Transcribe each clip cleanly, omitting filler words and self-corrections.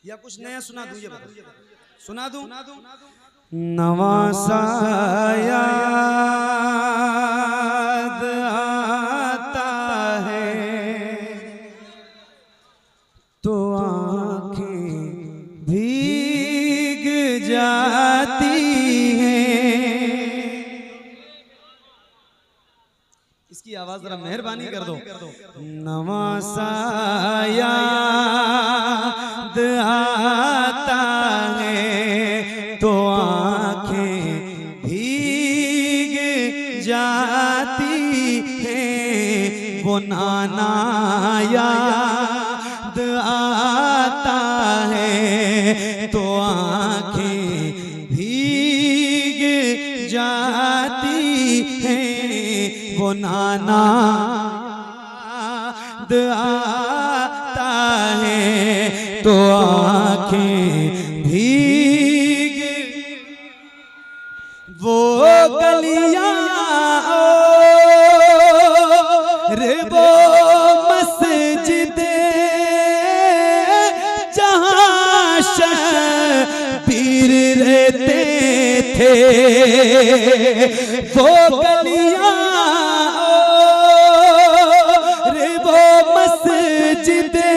या कुछ नया सुना दूं? ये बताओ, सुना दूं? नवासा याद आता है तो आंखें भीग जाती हैं। इसकी आवाज जरा मेहरबानी कर दो। नवासा याद आता है तो आंखें भीग जाती हैं। वो नाना याद आता है तो आंखें भीग जाती हैं। वो नाना आता है तो आंखें भीग। वो गलियां रे वो मस्जिदे जहां शबीर रहते थे। वो गलियां रे वो मस्जिदे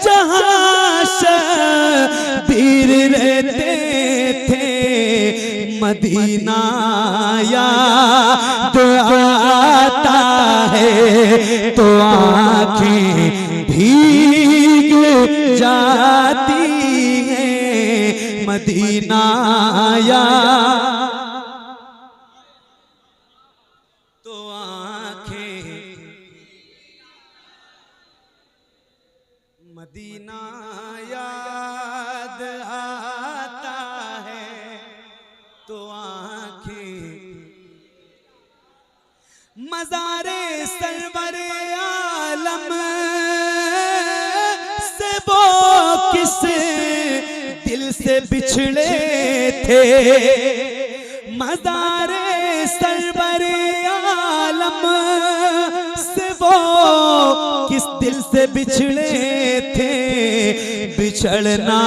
जहां शबीर रहते थे। मदीना याद आता है तो आंखें भीग जाती हैं। मदीना तो आंखें मदीना याद आता है तो आंखें। मज़ारे सरवर आलम से वो किस दिल से बिछड़े थे। मज़ारे सरवर आलम से वो किस दिल से बिछड़े थे। बिछड़ना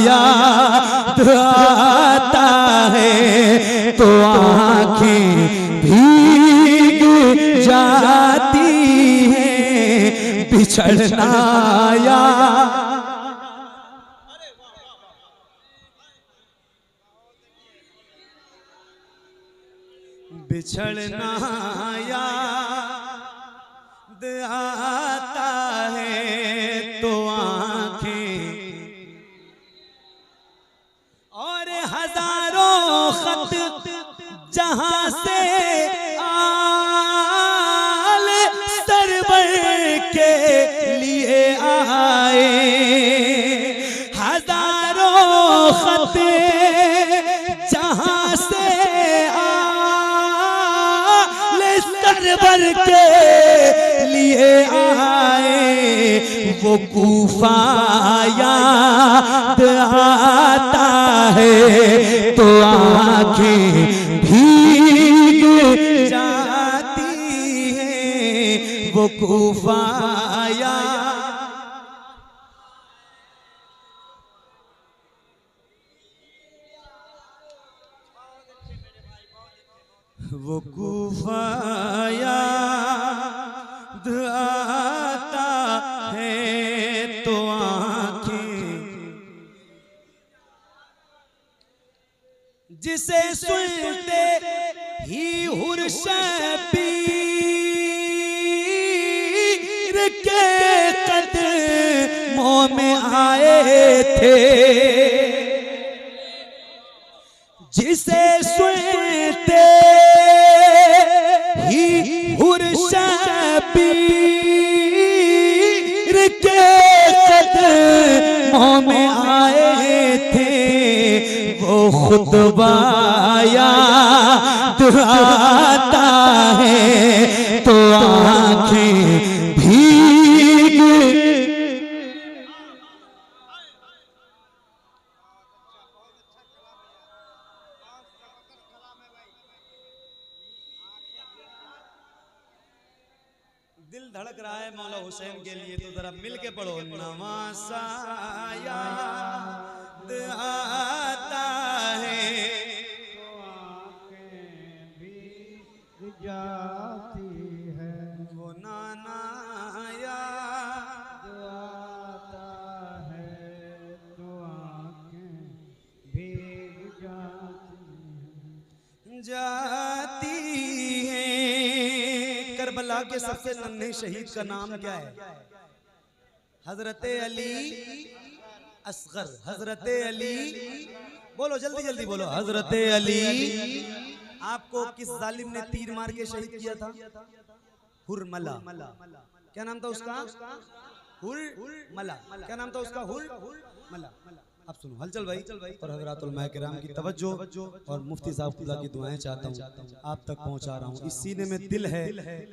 याद आता है तो आंखें भीग जाती हैं। बिछड़ना बिछड़ना याद आता है तो आंखें। और हजारों खत जहां से आल सरवर के लिए आए। हजारों खत जहां से सरवर के लिए आए। वो कूफा याद आता है तो आंखें भीग जाती हैं। वो कूफा वो कूफा याद आता है तो आंखें। जिसे सुनते ही हुर शबीर के कदमों में आए थे। जिसे सुनते ही हुर शबीर के कदमों में आए थे। वो खुतबा याद आता है तो आंखें भीग। दिल धड़क धड़क रहा है मौला हुसैन के लिए, तो जरा मिल के पढ़ो। नवासा याद आता है तो आंखें भीग जाती है, वो नाना याद आता है तो आंखें भीग जाती है। करबला के सबसे नन्हे शहीद का नाम क्या है? हजरत अली असगर। हजरत अली, बोलो जल्दी जल्दी बोलो। हजरत अली। आपको किस जालिम ने तीर मार के शहीद किया था? हुरमला। क्या नाम था उसका? हुरमला। क्या नाम था उसका? हुरमला। अब सुनो हलचल भाई और हज़रात उलमा किराम की तवज्जो और मुफ्ती साहब खुदा की दुआएं चाहता हूँ, आप तक पहुँचा रहा हूँ। इस सीने में दिल है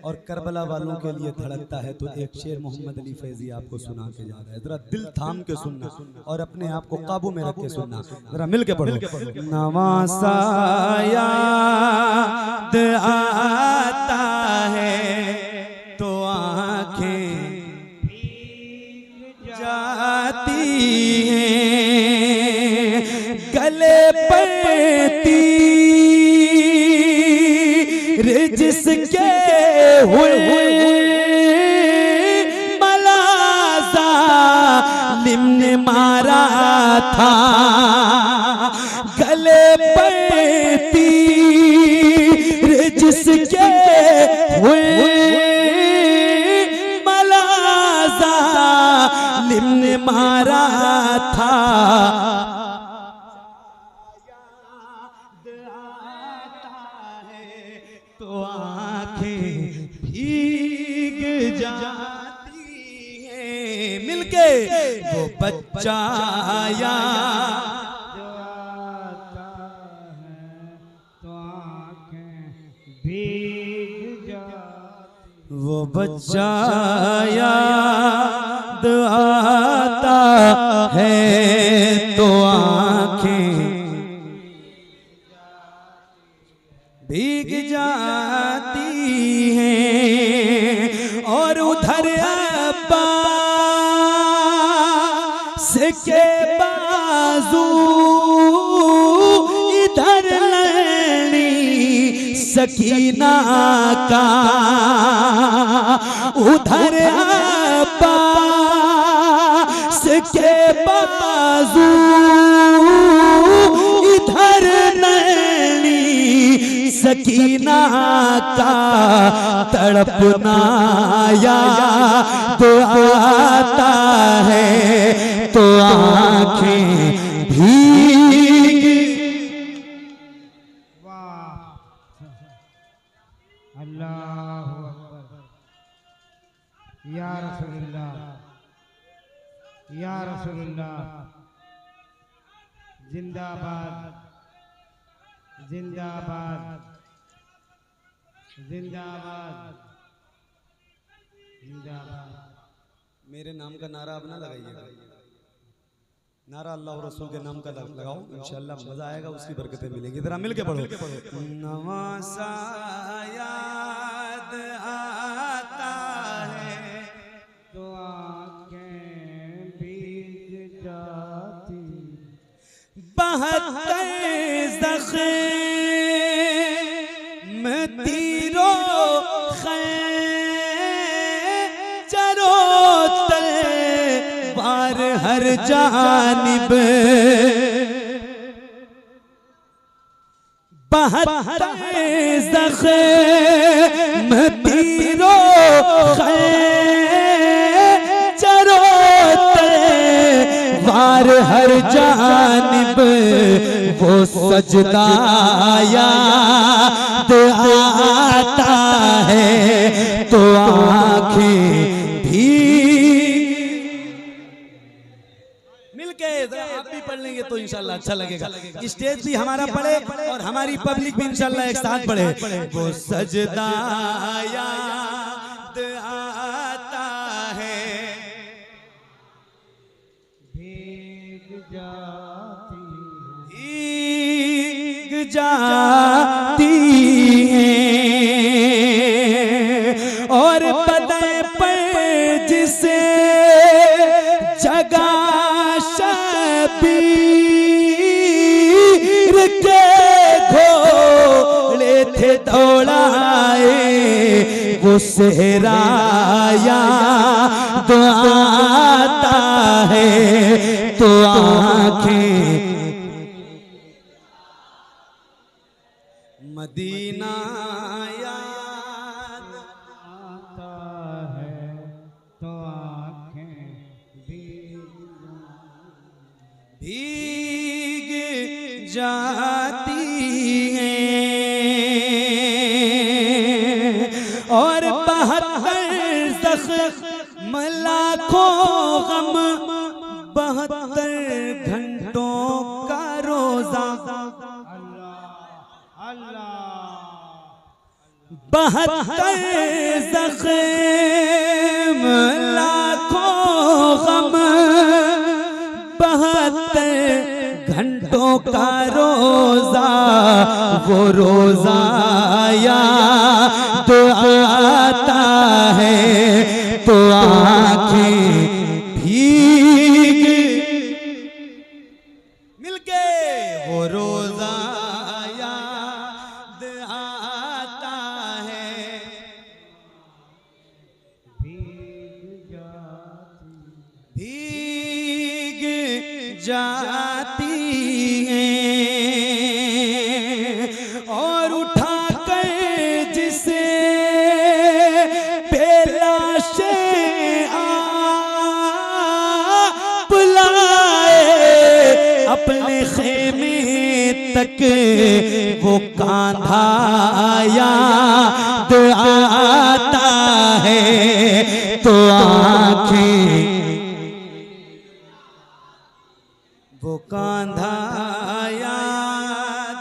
और करबला वालों के लिए धड़कता है, तो एक शेर मोहम्मद अली फैजी आपको सुना के जा रहा है। जरा दिल थाम के सुनना और अपने आप को काबू में रख के सुनना। जरा मिल के पढ़ो। नवासा याद आता है तो आंखें जाती हैं, गले पर तीर जिसके हुए मलाजा लिम ने मारा था, गले पर तीर जिसके हुए मलाजा लिम ने मारा था, तो आंखें भीग जाती हैं। मिलके वो बच्चा याद आता है तो आंखें भीग जाती, वो बच्चा याद आता है तो आंखें भीग जाती हैं। और उधर अब्बास के बाजू, इधर लड़ी सकीना का, उधर अब्बास के बाजू, इधर लड़ी सकीना का, तड़पना याद आता है तो आंखें भीग। वाह अल्लाहु अकबर, या रसूलुल्लाह, या रसूलुल्लाह, जिंदाबाद जिंदाबाद जिंदाबाद जिंदाबाद। मेरे नाम का नारा अब ना लगाइएगा, नारा अल्लाह और रसूल के नाम का लगाओ, इंशाअल्लाह मजा आएगा, उसकी बरकतें मिलेंगी। जरा मिल के पढ़ो। नवासा याद आता है तो आंखें भीग जाती, 72 ज़ख़्म तीरों खंजरों तलवार हर जानिब, 72 ज़ख़्म तीरों खंजरों तलवार हर जानिब, वो सजदा याद आता है तो आंखें भीग। मिलके आप भी पढ़ लेंगे तो इंशाल्लाह अच्छा लगेगा। स्टेज भी हमारा पढ़े और हमारी पब्लिक भी इंशाल्लाह एक साथ पढ़े। वो सजदा याद आता है भीग जाती, भीग जाती हैं। और बदन पर दौड़ाए वो सेहरा याद आता है तो आंखें मदीना याद आता है तो आँखें भीग जाती हैं और 72 ज़ख्म लाखों गम 72 घंटों का रोजा अल्लाह 72 ज़ख्म लाखों गम 72 घंटों का रोजा वो रोजा याद आता है तो आंखें भीग मिलके वो रोजा याद आता है भीग जाती हैं और उठाकर जिसे बेलाशे आप लाए अपने खेमे तक वो कांधा याद आता है तो आंखें वो कांधा याद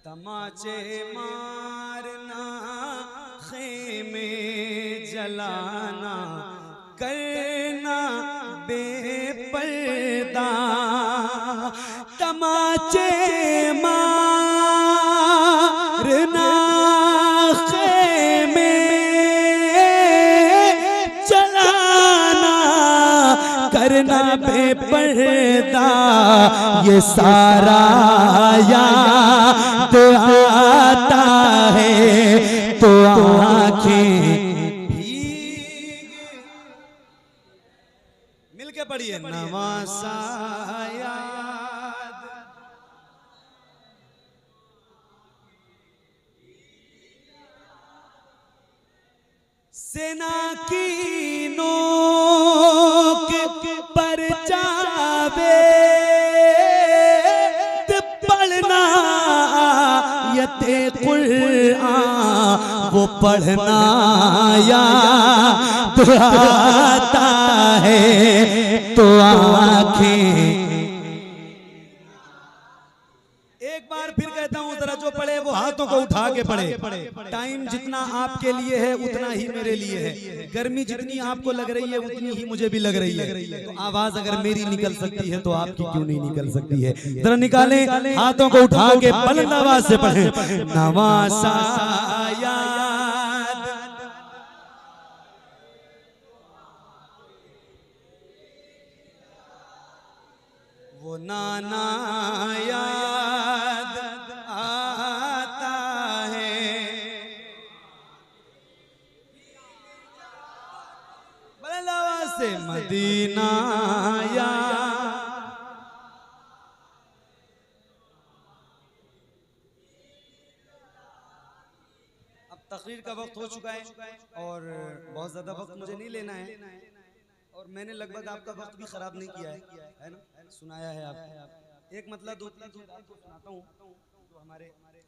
तमाचे मारना खेमे जलाना करना बेपर्दा तमाचे मारना खेमे जलाना करना बेपर्दा ये सारा याद आता है तो आंखें मिलके पढ़िए नवासा याद सेना की नोक पर जावेद पढ़ना यते कुरान वो पढ़ना याद आता है तो आंखें एक बार फिर कहता हूं जरा जो पढ़े वो हाथों को उठा के पढ़े टाइम जितना आपके लिए है उतना ही मेरे लिए है गर्मी जितनी आपको लग रही है उतनी ही मुझे भी लग रही है तो आवाज अगर मेरी निकल सकती है तो आपकी क्यों नहीं निकल सकती है जरा निकालें हाथों को उठा के बुलंद आवाज से पढ़ें नवासा याद वो नाना याद आता है बुलंद आवाज से मदीना याद अब तकरीर का वक्त हो चुका है और बहुत ज्यादा वक्त मुझे नहीं लेना है और मैंने लगभग आपका वक्त भी खराब नहीं किया है ना सुनाया है आप एक मतलब 2-3 सुनाता हूँ जो हमारे